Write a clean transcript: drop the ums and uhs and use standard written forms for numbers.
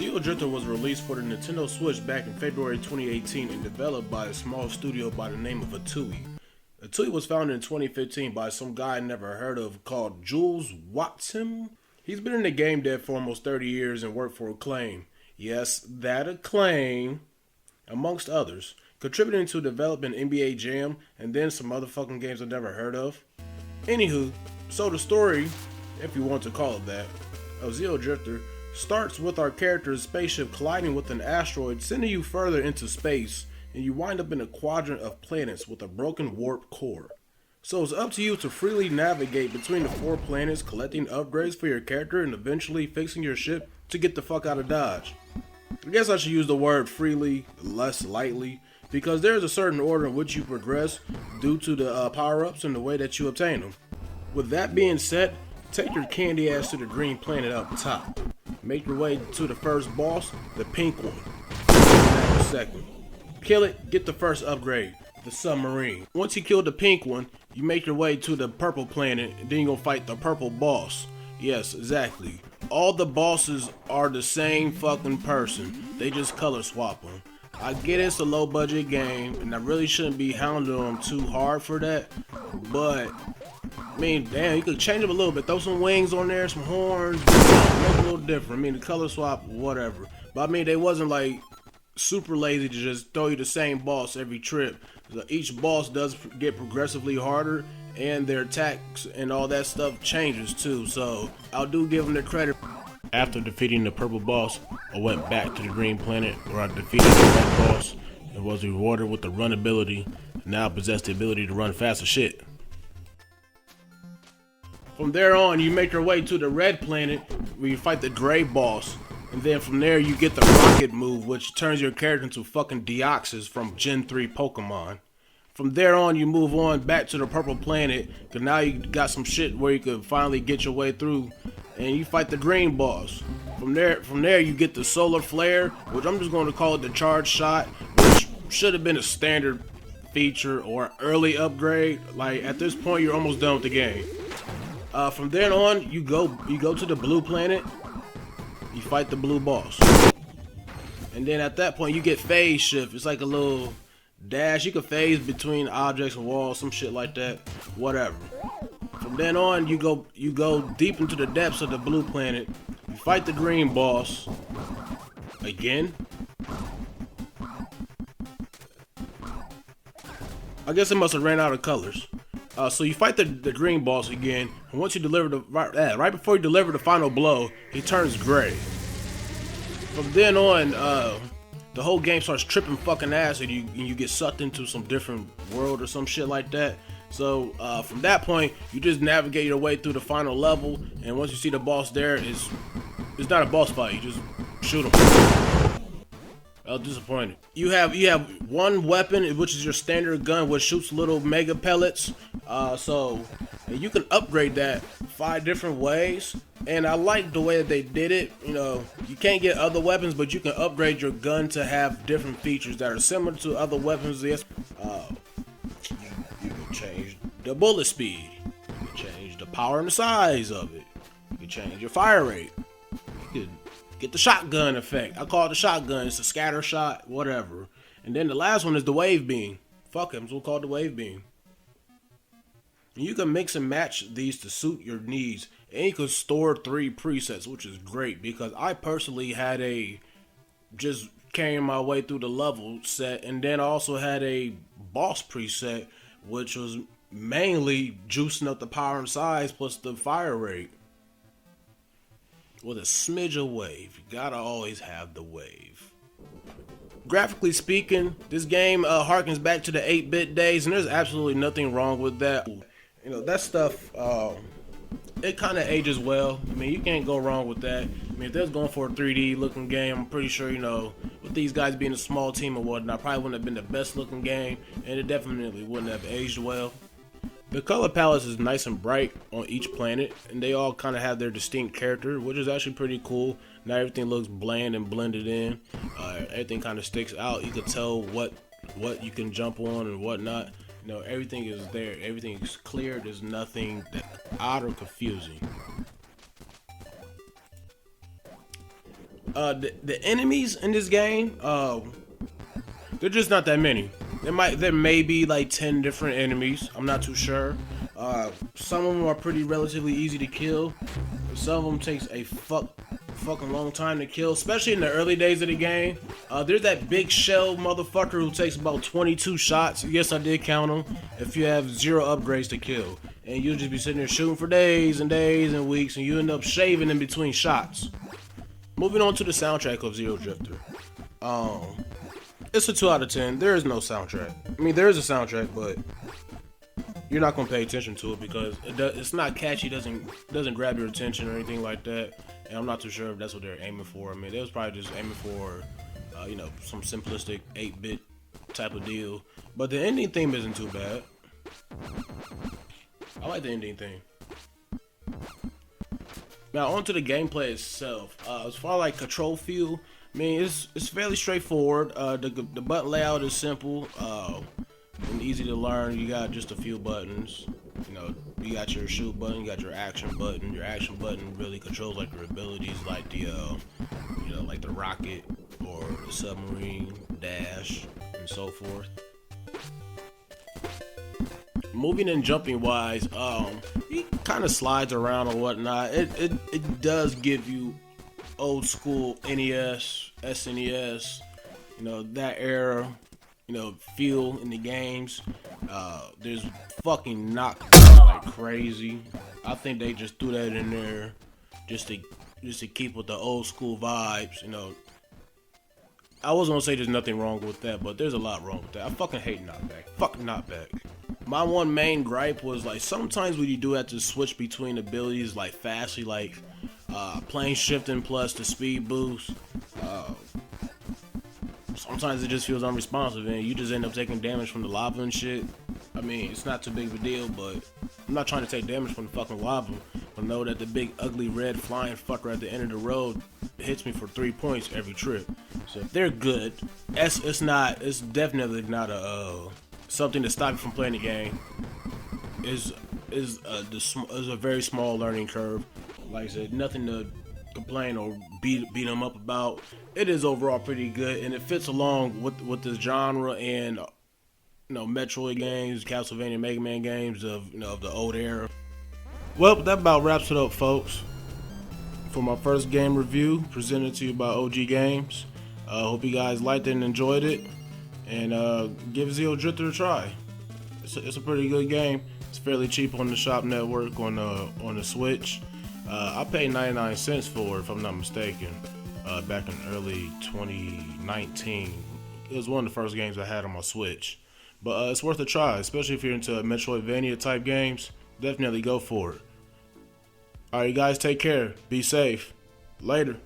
Xeodrifter was released for the Nintendo Switch back in February 2018 and developed by a small studio by the name of Atui. Atui was founded in 2015 by some guy I never heard of called Jules Watson. He's been in the game dev for almost 30 years and worked for Acclaim. Yes, that Acclaim, amongst others, contributing to developing NBA Jam and then some other fucking games I never heard of. Anywho, so the story, if you want to call it that, of Xeodrifter starts with our character's spaceship colliding with an asteroid, sending you further into space, and you wind up in a quadrant of planets with a broken warp core. So it's up to you to freely navigate between the 4 planets, collecting upgrades for your character and eventually fixing your ship to get the fuck out of Dodge. I guess I should use the word freely less lightly, because there's a certain order in which you progress due to the power-ups and the way that you obtain them. With that being said, take your candy ass to the green planet up top. Make your way to the first boss, the pink one. In a second. Kill it, get the first upgrade, the submarine. Once you kill the pink one, you make your way to the purple planet, and then you're gonna fight the purple boss. Yes, exactly. All the bosses are the same fucking person. They just color swap them. I get it's a low budget game, and I really shouldn't be hounding them too hard for that, but I mean, damn, you could change them a little bit. Throw some wings on there, some horns, make it a little different. I mean, the color swap, whatever. But I mean, they wasn't like super lazy to just throw you the same boss every trip. So each boss does get progressively harder, and their attacks and all that stuff changes too. So I'll do give them the credit. After defeating the purple boss, I went back to the green planet where I defeated the red boss and was rewarded with the run ability. Now I possess the ability to run fast as shit. From there on, you make your way to the red planet where you fight the gray boss. And then from there, you get the rocket move, which turns your character into fucking Deoxys from Gen 3 Pokemon. From there on, you move on back to the purple planet, because now you got some shit where you could finally get your way through. And you fight the green boss. From there, you get the solar flare, which I'm just going to call it the charge shot, which should have been a standard feature or early upgrade. Like, at this point, you're almost done with the game. From then on, you go to the blue planet, you fight the blue boss. And then at that point, you get phase shift. It's like a little dash. You can phase between objects and walls, some shit like that, whatever. From then on, you go deep into the depths of the blue planet, you fight the green boss, again. I guess it must have ran out of colors. So you fight the green boss again, and once you deliver right before you deliver the final blow, he turns gray. From then on, the whole game starts tripping fucking ass, and you get sucked into some different world or some shit like that. So from that point, you just navigate your way through the final level, and once you see the boss there, it's not a boss fight. You just shoot him. I was disappointed. You have one weapon, which is your standard gun, which shoots little mega pellets. So you can upgrade that 5 different ways, and I like the way that they did it. You know, you can't get other weapons, but you can upgrade your gun to have different features that are similar to other weapons. Yes, you can change the bullet speed. You can change the power and the size of it. You can change your fire rate. You can get the shotgun effect. I call it the shotgun. It's a scatter shot, whatever. And then the last one is the wave beam. Fuck it, we'll call it the wave beam. And you can mix and match these to suit your needs. And you can store 3 presets, which is great because I personally had just carrying my way through the level set, and then I also had a boss preset, which was mainly juicing up the power and size plus the fire rate. With a smidge of wave. You gotta always have the wave. Graphically speaking, this game harkens back to the 8-bit days, and there's absolutely nothing wrong with that. You know, that stuff, it kind of ages well. I mean, you can't go wrong with that. I mean, if they're going for a 3D looking game, I'm pretty sure, you know, with these guys being a small team or whatnot, probably wouldn't have been the best looking game, and it definitely wouldn't have aged well. The color palette is nice and bright on each planet, and they all kind of have their distinct character, which is actually pretty cool. Now everything looks bland and blended in. Everything kind of sticks out. You can tell what you can jump on and whatnot. You know, everything is there. Everything is clear. There's nothing odd or confusing. The enemies in this game, they're just not that many. There may be like 10 different enemies. I'm not too sure. Some of them are pretty relatively easy to kill. Some of them takes a fucking long time to kill, especially in the early days of the game. There's that big shell motherfucker who takes about 22 shots. Yes, I did count them. If you have 0 upgrades to kill, and you'll just be sitting there shooting for days and days and weeks, and you end up shaving in between shots. Moving on to the soundtrack of Xeodrifter. It's a 2 out of 10. There is no soundtrack. I mean, there is a soundtrack, but you're not gonna pay attention to it because it's not catchy. Doesn't grab your attention or anything like that. And I'm not too sure if that's what they're aiming for. I mean, they was probably just aiming for, some simplistic 8-bit type of deal. But the ending theme isn't too bad. I like the ending theme. Now onto the gameplay itself. As far as like control feel, I mean it's fairly straightforward. The button layout is simple and easy to learn. You got just a few buttons. You got your shoot button, you got your action button. Your action button really controls like your abilities, like the like the rocket or the submarine, dash, and so forth. Moving and jumping wise, he kind of slides around or whatnot. It does give you old school NES, SNES, that era, feel in the games. There's fucking knockdowns like crazy. I think they just threw that in there just to keep with the old school vibes. I wasn't gonna say there's nothing wrong with that, but there's a lot wrong with that. I fucking hate knockback. Fuck knockback. My one main gripe was like sometimes when you do have to switch between abilities like fastly, like plane shifting plus the speed boost. Sometimes it just feels unresponsive and you just end up taking damage from the lava and shit. I mean, it's not too big of a deal, but I'm not trying to take damage from the fucking lava. But know that the big ugly red flying fucker at the end of the road hits me for 3 points every trip. So if they're good, it's definitely not something to stop you from playing the game. Is a very small learning curve. Like I said, nothing to complain or beat them up about. It is overall pretty good, and it fits along with the genre and Metroid games, Castlevania, Mega Man games of of the old era. Well, that about wraps it up, folks, for my first game review presented to you by OG Gamez. Hope you guys liked it and enjoyed it, and give Xeodrifter a try. It's a pretty good game. It's fairly cheap on the Shop Network on the Switch. I paid 99 cents for it, if I'm not mistaken, back in early 2019. It was one of the first games I had on my Switch. But it's worth a try, especially if you're into metroidvania type games. Definitely go for it. Alright, you guys, take care. Be safe. Later.